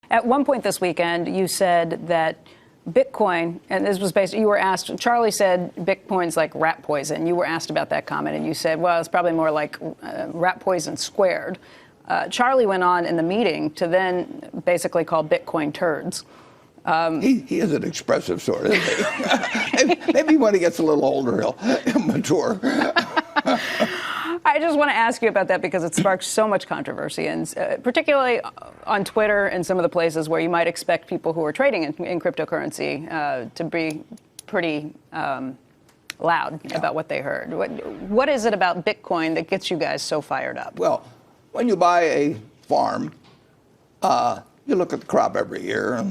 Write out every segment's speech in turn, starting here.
At one point this weekend, you said that Bitcoin, and this was basically, you were asked, Charlie said Bitcoin's like rat poison. You were asked about that comment, and you said, well, it's probably more like rat poison squared. Charlie went on in the meeting to then basically call Bitcoin turds. He is an expressive sort, isn't he? Maybe when he gets a little older, he'll mature. I just want to ask you about that because it sparks so much controversy, and particularly on Twitter and some of the places where you might expect people who are trading in cryptocurrency to be pretty loud about what they heard. What is it about Bitcoin that gets you guys so fired up? Well, when you buy a farm, you look at the crop every year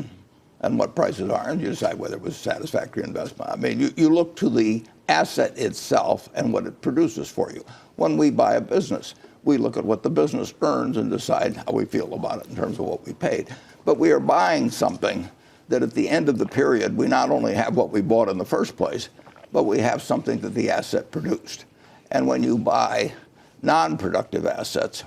and what prices are, and you decide whether it was a satisfactory investment. I mean, you look to the asset itself and what it produces for you. When we buy a business, we look at what the business earns and decide how we feel about it in terms of what we paid. But we are buying something that at the end of the period, we not only have what we bought in the first place, but we have something that the asset produced. And when you buy non-productive assets,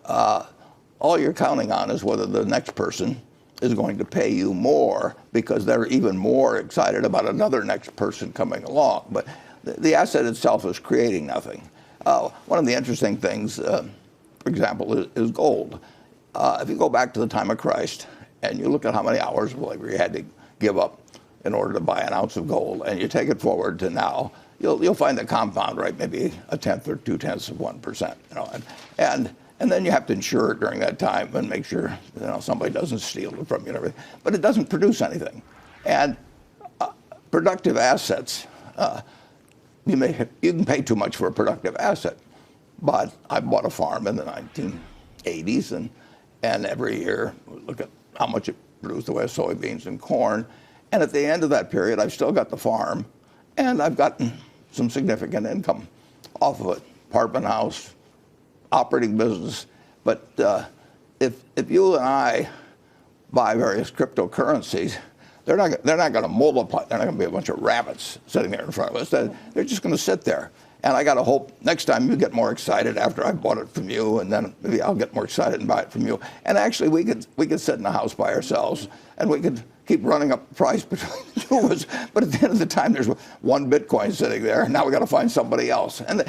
all you're counting on is whether the next person is going to pay you more because they're even more excited about another next person coming along. But the asset itself is creating nothing. One of the interesting things, for example, is gold. If you go back to the time of Christ and you look at how many hours of labor you had to give up in order to buy an ounce of gold, and you take it forward to now, you'll find the compound rate maybe 1/10 or 2/10 of 1%. And then you have to insure it during that time and make sure somebody doesn't steal it from you and everything. But it doesn't produce anything. And productive assets. You can pay too much for a productive asset, but I bought a farm in the 1980s, and every year look at how much it produced the way of soybeans and corn, and at the end of that period, I've still got the farm, and I've gotten some significant income off of it, apartment house, operating business. But if you and I buy various cryptocurrencies, they're not going to multiply. They're not going to be a bunch of rabbits sitting there in front of us. They're just going to sit there. And I got to hope next time you get more excited after I bought it from you, and then maybe I'll get more excited and buy it from you. And actually, we could sit in the house by ourselves, and we could keep running up the price between the two of us. But at the end of the time, there's one Bitcoin sitting there, and now we got to find somebody else. And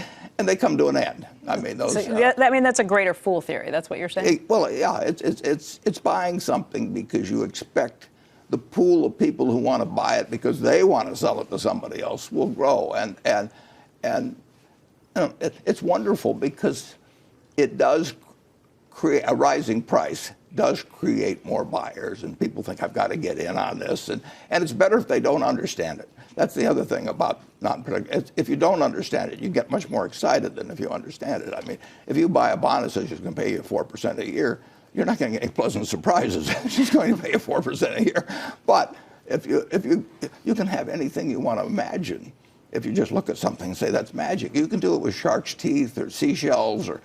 they come to an end. I mean, those. That's a greater fool theory. That's what you're saying. Well, yeah, it's buying something because you expect the pool of people who want to buy it because they want to sell it to somebody else will grow, and it's wonderful because it does create a rising price. Does create more buyers, and people think I've got to get in on this, and it's better if they don't understand it. That's the other thing about non-productive. If you don't understand it, you get much more excited than if you understand it. I mean, if you buy a bond that says it's going to pay you 4% a year, you're not going to get any pleasant surprises. She's going to pay you 4% a year. But if you can have anything you want to imagine, if you just look at something and say that's magic, you can do it with shark's teeth or seashells or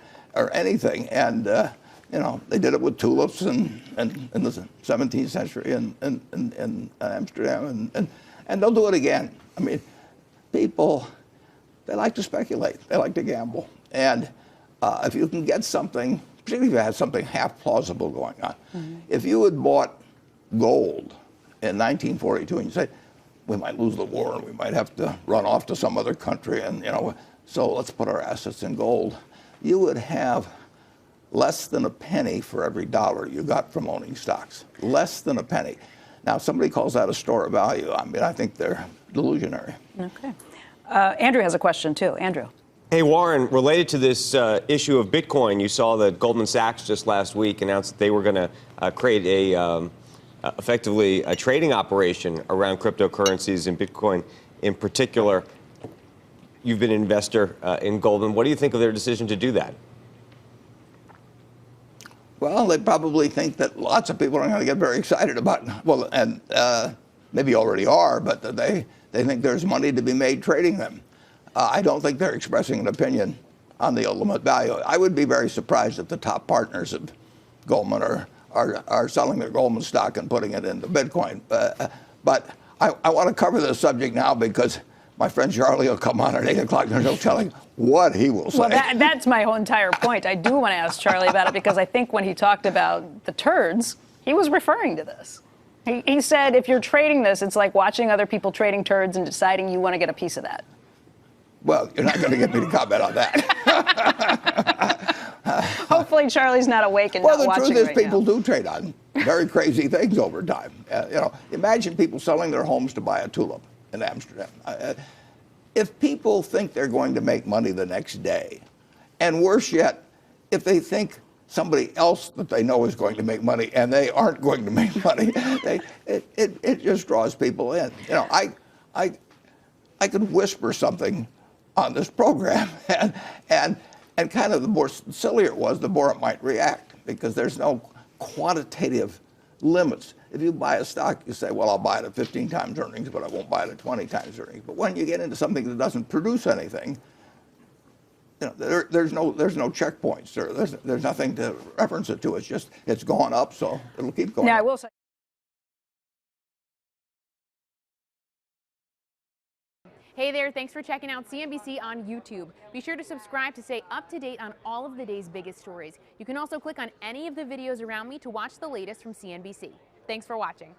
anything. And they did it with tulips in the 17th century in Amsterdam, and they'll do it again. I mean, people, they like to speculate, they like to gamble, and if you can get something, particularly if you have something half plausible going on. Mm-hmm. If you had bought gold in 1942 and you say, we might lose the war and we might have to run off to some other country, and so let's put our assets in gold, you would have less than a penny for every dollar you got from owning stocks. Less than a penny. Now, if somebody calls that a store of value, I mean, I think they're delusionary. Okay. Andrew has a question, too. Andrew. Hey, Warren, related to this issue of Bitcoin, you saw that Goldman Sachs just last week announced that they were going to create effectively a trading operation around cryptocurrencies and Bitcoin in particular. You've been an investor in Goldman. What do you think of their decision to do that? Well, they probably think that lots of people are going to get very excited about it. Well, and maybe already are, but they think there's money to be made trading them. I don't think they're expressing an opinion on the ultimate value. I would be very surprised if the top partners of Goldman are selling their Goldman stock and putting it into Bitcoin. But I want to cover this subject now because my friend Charlie will come on at 8 o'clock and he'll tell you what he will say. Well, that's my whole entire point. I do want to ask Charlie about it because I think when he talked about the turds, He was referring to this. He said if you're trading this, it's like watching other people trading turds and deciding you want to get a piece of that. Well, you're not going to get me to comment on that. Hopefully Charlie's not awake and Well, not the watching truth is right people now. do trade on very crazy things over time. Imagine people selling their homes to buy a tulip in Amsterdam. If people think they're going to make money the next day, and worse yet, if they think somebody else that they know is going to make money and they aren't going to make money, it just draws people in. I could whisper something on this program, and kind of the more sillier it was, the more it might react, because there's no quantitative limits. If you buy a stock, you say, well, I'll buy it at 15 times earnings, but I won't buy it at 20 times earnings. But when you get into something that doesn't produce anything, there's no checkpoints. There's nothing to reference it to. It's gone up, so it'll keep going. Now, I up. will say. Hey there, thanks for checking out CNBC on YouTube. Be sure to subscribe to stay up to date on all of the day's biggest stories. You can also click on any of the videos around me to watch the latest from CNBC. Thanks for watching.